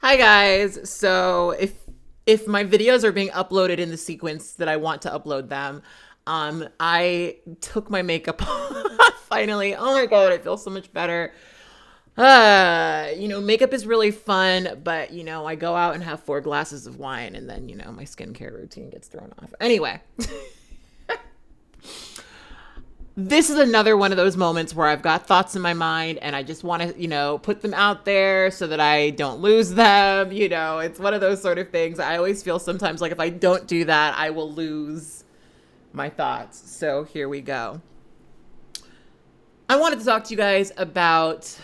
Hi guys. So if my videos are being uploaded in the sequence that I want to upload them, I took my makeup off finally. Oh my god, it feels so much better. Makeup is really fun, but I go out and have 4 glasses of wine and then, my skincare routine gets thrown off. Anyway, this is another one of those moments where I've got thoughts in my mind and I just want to, put them out there so that I don't lose them. It's one of those sort of things. I always feel sometimes like if I don't do that, I will lose my thoughts. So here we go. I wanted to talk to you guys about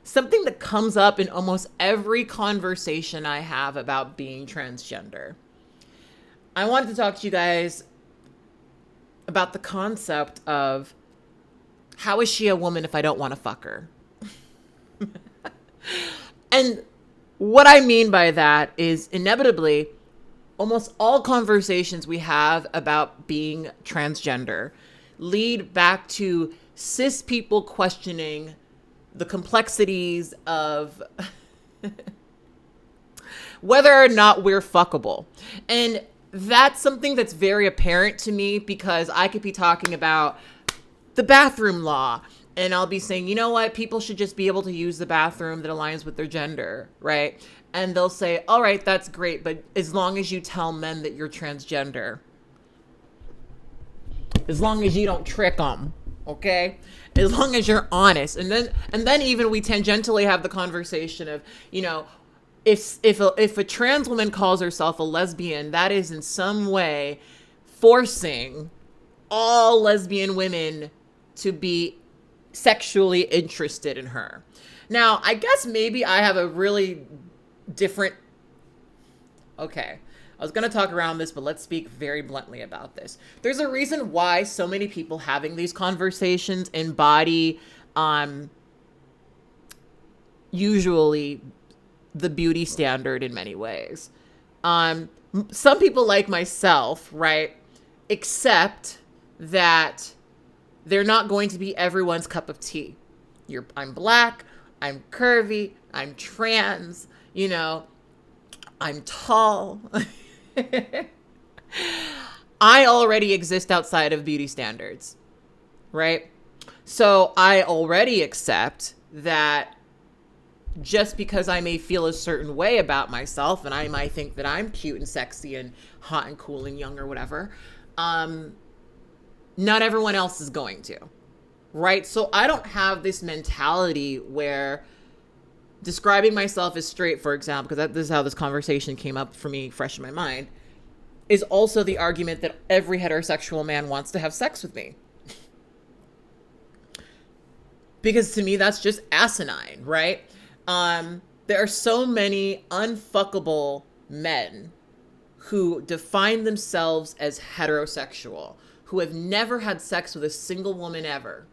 something that comes up in almost every conversation I have about being transgender. I wanted to talk to you guys about the concept of how is she a woman if I don't want to fuck her? And what I mean by that is inevitably almost all conversations we have about being transgender lead back to cis people questioning the complexities of whether or not we're fuckable. And that's something that's very apparent to me because I could be talking about the bathroom law and I'll be saying, you know what, people should just be able to use the bathroom that aligns with their gender, right? And they'll say, all right, that's great, but as long as you tell men that you're transgender, as long as you don't trick them, okay? As long as you're honest. And then even we tangentially have the conversation of, if a trans woman calls herself a lesbian, that is in some way forcing all lesbian women to be sexually interested in her. Now, I guess maybe I have a really different... Okay, I was going to talk around this, but let's speak very bluntly about this. There's a reason why so many people having these conversations embody usually the beauty standard in many ways. Some people like myself, right, accept that they're not going to be everyone's cup of tea. I'm black, I'm curvy, I'm trans, I'm tall. I already exist outside of beauty standards, right? So I already accept that just because I may feel a certain way about myself and I might think that I'm cute and sexy and hot and cool and young or whatever, not everyone else is going to, right? So I don't have this mentality where describing myself as straight, for example, because this is how this conversation came up for me fresh in my mind, is also the argument that every heterosexual man wants to have sex with me. Because to me, that's just asinine, right? There are so many unfuckable men who define themselves as heterosexual, who have never had sex with a single woman ever,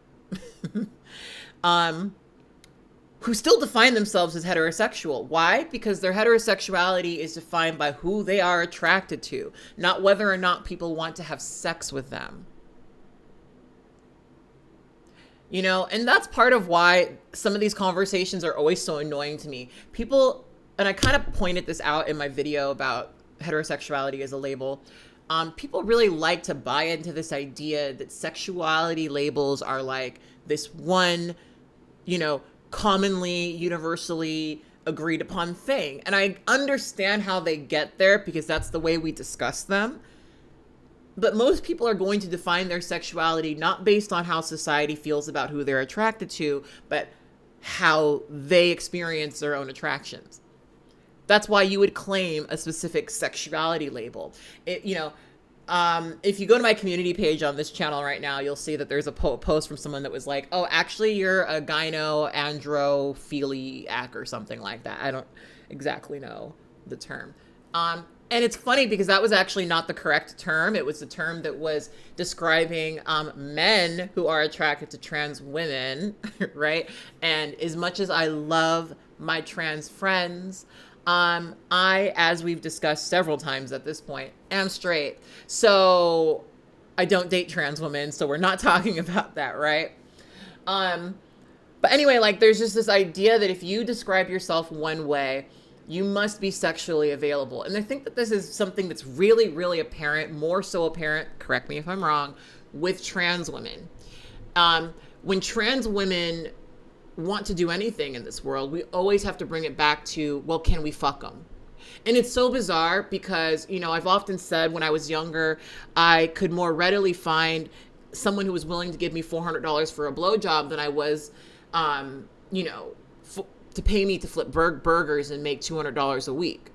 who still define themselves as heterosexual. Why? Because their heterosexuality is defined by who they are attracted to, not whether or not people want to have sex with them. And that's part of why some of these conversations are always so annoying to me. People, and I kind of pointed this out in my video about heterosexuality as a label. People really like to buy into this idea that sexuality labels are like this one, commonly, universally agreed upon thing. And I understand how they get there because that's the way we discuss them. But most people are going to define their sexuality not based on how society feels about who they're attracted to, but how they experience their own attractions. That's why you would claim a specific sexuality label. If you go to my community page on this channel right now, you'll see that there's a post from someone that was like, oh, actually, you're a gyno-androphiliac or something like that. I don't exactly know the term. And it's funny because that was actually not the correct term. It was the term that was describing men who are attracted to trans women, right? And as much as I love my trans friends, I, as we've discussed several times at this point, am straight. So I don't date trans women, so we're not talking about that, right? But anyway, there's just this idea that if you describe yourself one way, You must be sexually available. And I think that this is something that's really, really apparent, more so apparent, correct me if I'm wrong, with trans women. When trans women want to do anything in this world, we always have to bring it back to, well, can we fuck them? And it's so bizarre because, I've often said when I was younger, I could more readily find someone who was willing to give me $400 for a blowjob than I was, to pay me to flip burgers and make $200 a week.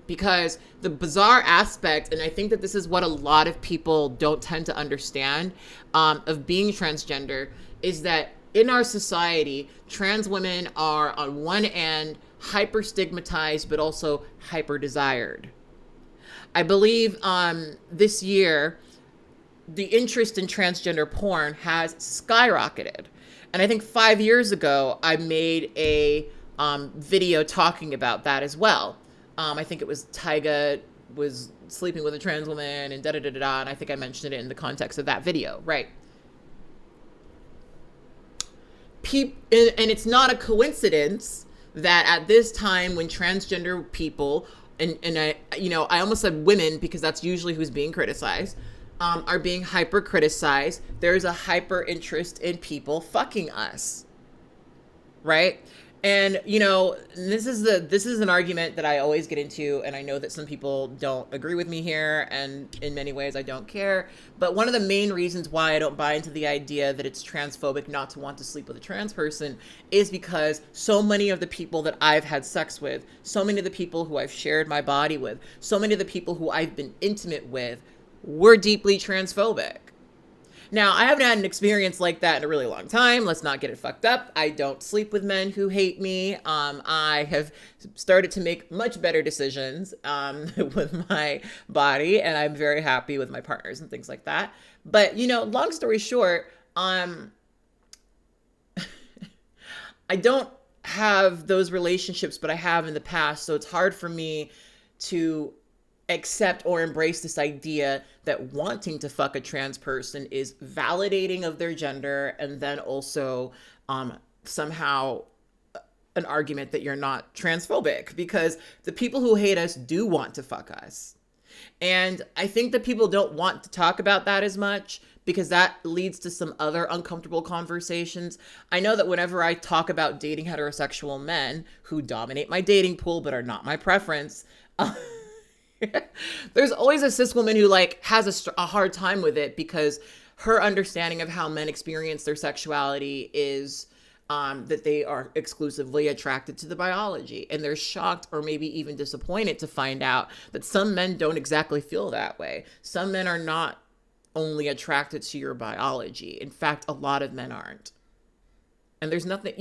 Because the bizarre aspect, and I think that this is what a lot of people don't tend to understand of being transgender, is that in our society, trans women are on one end hyper stigmatized, but also hyper desired. I believe this year, the interest in transgender porn has skyrocketed. And I think 5 years ago, I made a video talking about that as well. I think it was Tyga was sleeping with a trans woman and da-da-da-da-da, and I think I mentioned it in the context of that video, right? And it's not a coincidence that at this time when transgender people, and I almost said women because that's usually who's being criticized, are being hyper criticized, there's a hyper interest in people fucking us, right? And this is an argument that I always get into, and I know that some people don't agree with me here, and in many ways I don't care. But one of the main reasons why I don't buy into the idea that it's transphobic not to want to sleep with a trans person is because so many of the people that I've had sex with, so many of the people who I've shared my body with, so many of the people who I've been intimate with were deeply transphobic. Now, I haven't had an experience like that in a really long time. Let's not get it fucked up. I don't sleep with men who hate me. I have started to make much better decisions with my body, and I'm very happy with my partners and things like that. But, long story short, I don't have those relationships, but I have in the past. So it's hard for me to accept or embrace this idea that wanting to fuck a trans person is validating of their gender, and then also somehow an argument that you're not transphobic, because the people who hate us do want to fuck us. And I think that people don't want to talk about that as much because that leads to some other uncomfortable conversations. I know that whenever I talk about dating heterosexual men who dominate my dating pool but are not my preference, there's always a cis woman who has a hard time with it because her understanding of how men experience their sexuality is that they are exclusively attracted to the biology, and they're shocked or maybe even disappointed to find out that some men don't exactly feel that way. Some men are not only attracted to your biology. In fact, a lot of men aren't. And there's nothing,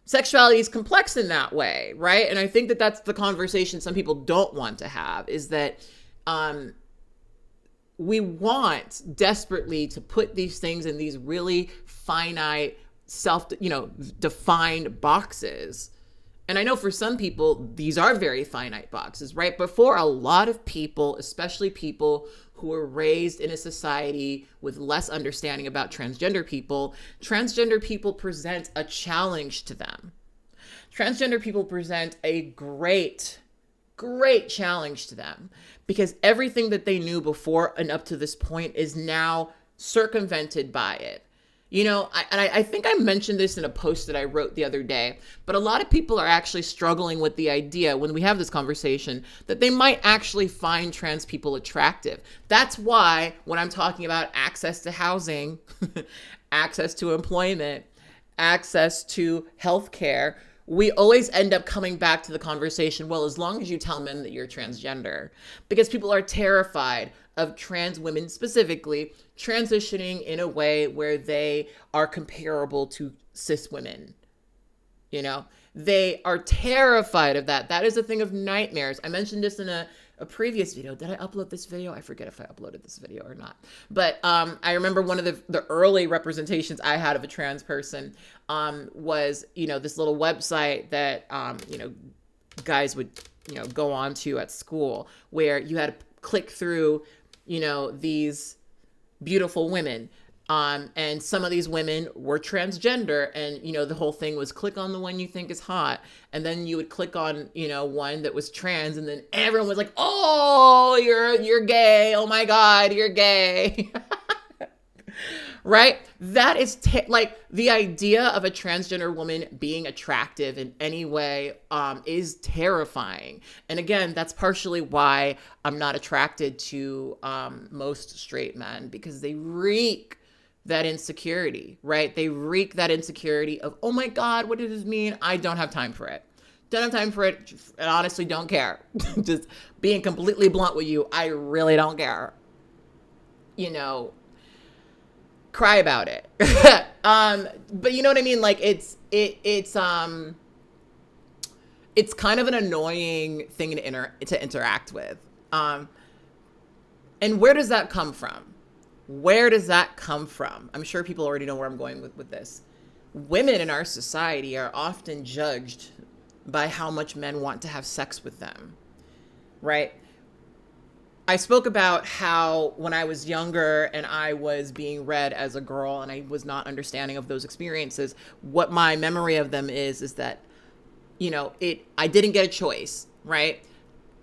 sexuality is complex in that way, right? And I think that that's the conversation some people don't want to have, is that we want desperately to put these things in these really finite, defined boxes. And I know for some people, these are very finite boxes, right? But for a lot of people, especially people who were raised in a society with less understanding about transgender people present a challenge to them. Transgender people present a great challenge to them because everything that they knew before and up to this point is now circumvented by it. I think I mentioned this in a post that I wrote the other day, but a lot of people are actually struggling with the idea when we have this conversation that they might actually find trans people attractive. That's why when I'm talking about access to housing, access to employment, access to healthcare, we always end up coming back to the conversation, well, as long as you tell men that you're transgender, because people are terrified of trans women specifically transitioning in a way where they are comparable to cis women. They are terrified of that. That is a thing of nightmares. I mentioned this in a previous video. Did I upload this video? I forget if I uploaded this video or not. But I remember one of the early representations I had of a trans person was, this little website that, guys would, go on to at school, where you had to click through, these beautiful women. And some of these women were transgender, and the whole thing was click on the one you think is hot, and then you would click on one that was trans, and then everyone was like, oh, you're gay, oh my god, you're gay. Right? That is like the idea of a transgender woman being attractive in any way is terrifying. And again, that's partially why I'm not attracted to most straight men, because they reek that insecurity, right? They reek that insecurity of, oh my God, what does this mean? I don't have time for it. Don't have time for it. And honestly, don't care. Just being completely blunt with you, I really don't care. Cry about it. But you know what I mean? Like it's kind of an annoying thing to interact with. And where does that come from? Where does that come from? I'm sure people already know where I'm going with this. Women in our society are often judged by how much men want to have sex with them, right? I spoke about how when I was younger and I was being read as a girl and I was not understanding of those experiences, what my memory of them is that, I didn't get a choice, right?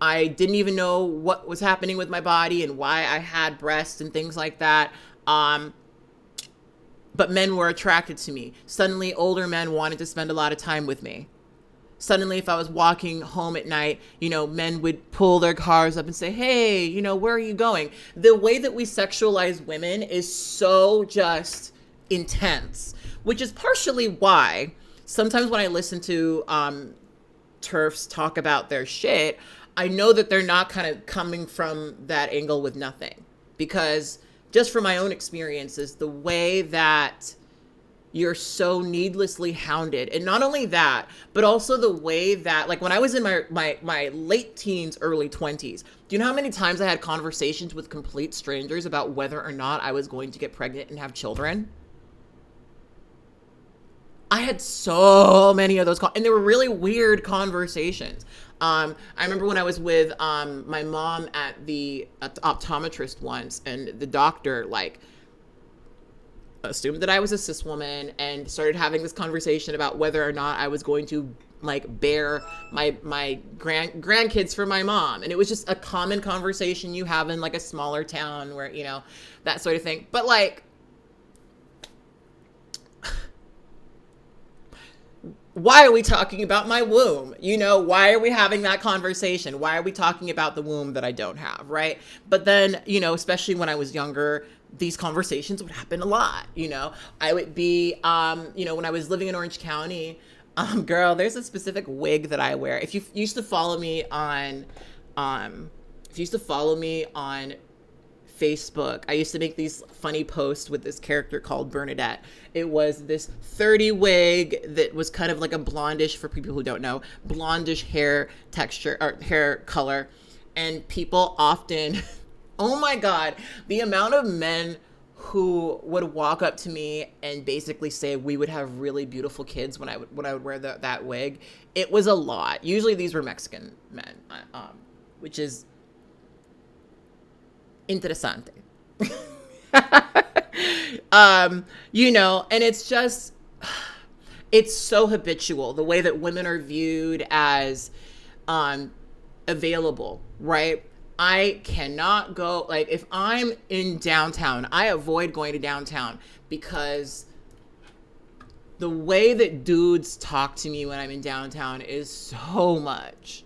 I didn't even know what was happening with my body and why I had breasts and things like that. But men were attracted to me. Suddenly, older men wanted to spend a lot of time with me. Suddenly, if I was walking home at night, men would pull their cars up and say, hey, where are you going? The way that we sexualize women is so just intense, which is partially why sometimes when I listen to TERFs talk about their shit, I know that they're not kind of coming from that angle with nothing, because just from my own experiences, the way that you're so needlessly hounded, and not only that, but also the way that, like, when I was in my late teens, early 20s, do you know how many times I had conversations with complete strangers about whether or not I was going to get pregnant and have children? I had so many of those and they were really weird conversations. I remember when I was with my mom at the optometrist once, and the doctor assumed that I was a cis woman and started having this conversation about whether or not I was going to bear my grandkids for my mom. And it was just a common conversation you have in a smaller town where, that sort of thing. But why are we talking about my womb? Why are we having that conversation? Why are we talking about the womb that I don't have, right? But then, especially when I was younger, these conversations would happen a lot. I would be, when I was living in Orange County, girl, there's a specific wig that I wear. If you used to follow me on Facebook, I used to make these funny posts with this character called Bernadette. It was this 30 wig that was kind of like a blondish, for people who don't know, blondish hair texture or hair color. And people often, oh my God, the amount of men who would walk up to me and basically say we would have really beautiful kids when I would wear that wig. It was a lot. Usually these were Mexican men, which is interesante. And it's just, it's so habitual, the way that women are viewed as available, right? I cannot go, if I'm in downtown, I avoid going to downtown, because the way that dudes talk to me when I'm in downtown is so much.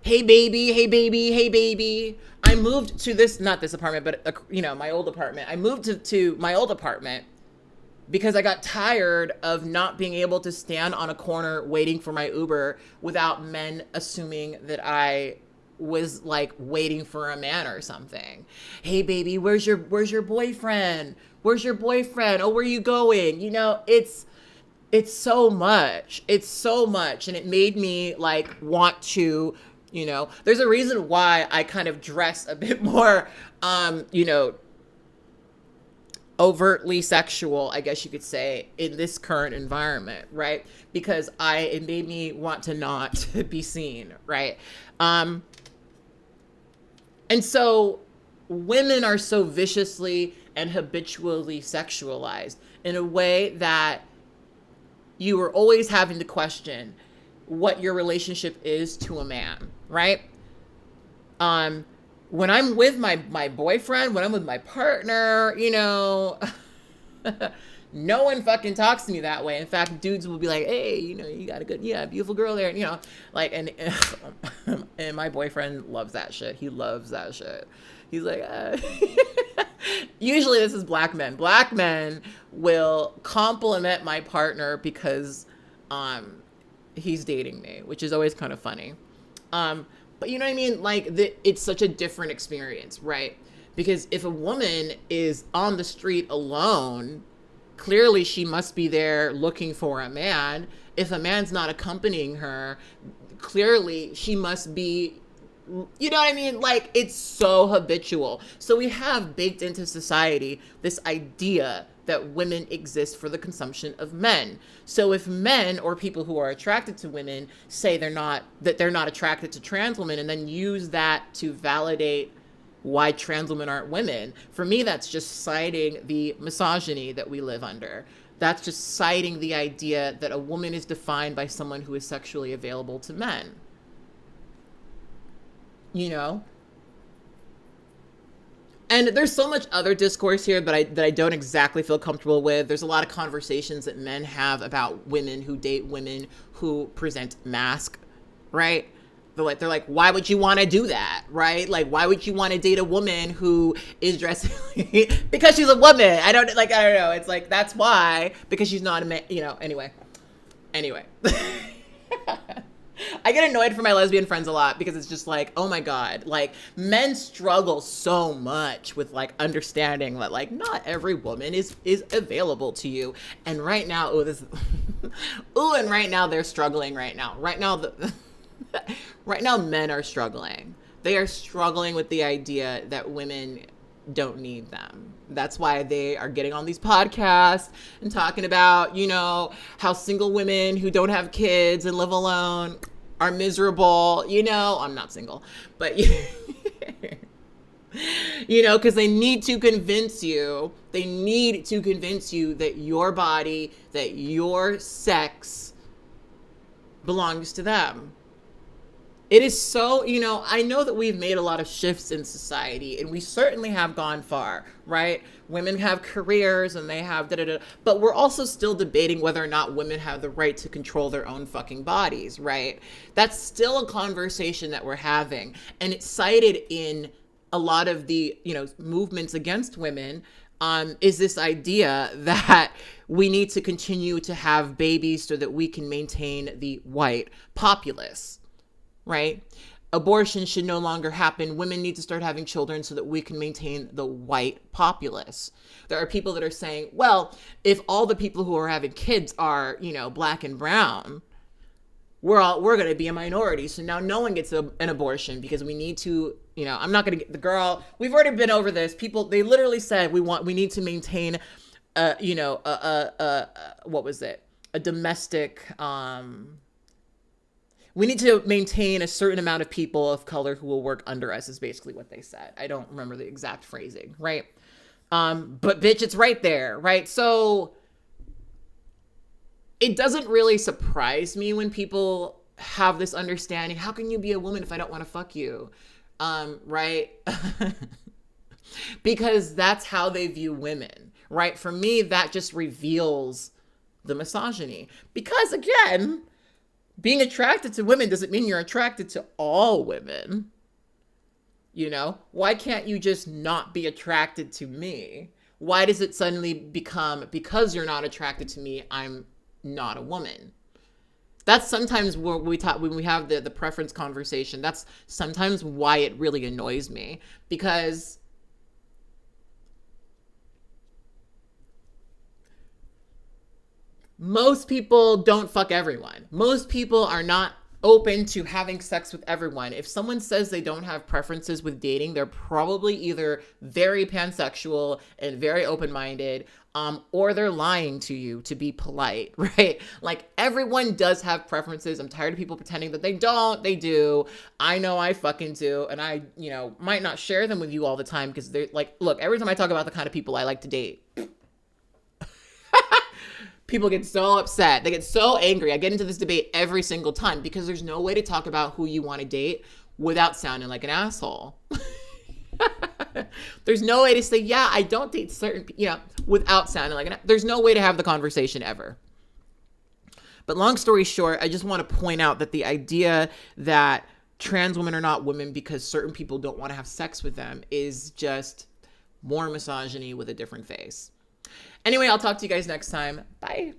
Hey baby, hey baby, hey baby. I moved to not this apartment, but my old apartment. I moved to my old apartment because I got tired of not being able to stand on a corner waiting for my Uber without men assuming that I was waiting for a man or something. Hey baby, where's your boyfriend? Where's your boyfriend? Oh, where are you going? It's so much. It's so much. And it made me want to, there's a reason why I kind of dress a bit more, overtly sexual, I guess you could say, in this current environment, right? Because it made me want to not be seen, right? And so women are so viciously and habitually sexualized in a way that you are always having to question what your relationship is to a man, right? Um, when I'm with my boyfriend, when I'm with my partner, no one fucking talks to me that way. In fact, dudes will be like, "Hey, you got a good, yeah, beautiful girl there," like, and and my boyfriend loves that shit. He loves that shit. He's like, usually this is black men. Black men will compliment my partner because, he's dating me, which is always kind of funny. But you know what I mean? Like, it's such a different experience, right? Because if a woman is on the street alone, clearly she must be there looking for a man. If a man's not accompanying her, clearly she must be, you know what I mean? Like, it's so habitual. So we have baked into society this idea that women exist for the consumption of men. So if men or people who are attracted to women say they're not attracted to trans women, and then use that to validate why trans women aren't women, for me, that's just citing the misogyny that we live under. That's just citing the idea that a woman is defined by someone who is sexually available to men. And there's so much other discourse here that I don't exactly feel comfortable with. There's a lot of conversations that men have about women who date women who present masc, right? They're like, why would you want to do that, right? Like, why would you want to date a woman who is dressing because she's a woman? I don't know. It's like, that's why, because she's not a man. Anyway. I get annoyed for my lesbian friends a lot because it's just like, oh my God, like, men struggle so much with like understanding that like not every woman is available to you. And right now, and right now they're struggling right now. Right now men are struggling. They are struggling with the idea that women don't need them. That's why they are getting on these podcasts and talking about, how single women who don't have kids and live alone are miserable. I'm not single, but because they need to convince you that your body, that your sex belongs to them. It is so, I know that we've made a lot of shifts in society, and we certainly have gone far, right? Women have careers and they have but we're also still debating whether or not women have the right to control their own fucking bodies, right? That's still a conversation that we're having. And it's cited in a lot of the, movements against women, is this idea that we need to continue to have babies so that we can maintain the white populace. Right? Abortion should no longer happen. Women need to start having children so that we can maintain the white populace. There are people that are saying, well, if all the people who are having kids are, black and brown, we're going to be a minority. So now no one gets an abortion because we need to, I'm not going to get the girl. We've already been over this. People, they literally said we need to maintain, what was it? A domestic, we need to maintain a certain amount of people of color who will work under us is basically what they said. I don't remember the exact phrasing, right? But bitch, it's right there, right? So it doesn't really surprise me when people have this understanding. How can you be a woman if I don't want to fuck you? Right? Because that's how they view women, right? For me, that just reveals the misogyny. Because again, being attracted to women doesn't mean you're attracted to all women. Why can't you just not be attracted to me? Why does it suddenly become, because you're not attracted to me, I'm not a woman? That's sometimes when we have the preference conversation, that's sometimes why it really annoys me. Because most people don't fuck everyone. Most people are not open to having sex with everyone. If someone says they don't have preferences with dating, they're probably either very pansexual and very open-minded, or they're lying to you to be polite, right? Like, everyone does have preferences. I'm tired of people pretending that they don't. They do. I know I fucking do. And I, might not share them with you all the time because they're like, look, every time I talk about the kind of people I like to date, people get so upset. They get so angry. I get into this debate every single time because there's no way to talk about who you want to date without sounding like an asshole. There's no way to say, yeah, I don't date certain, without sounding like there's no way to have the conversation ever. But long story short, I just want to point out that the idea that trans women are not women because certain people don't want to have sex with them is just more misogyny with a different face. Anyway, I'll talk to you guys next time. Bye.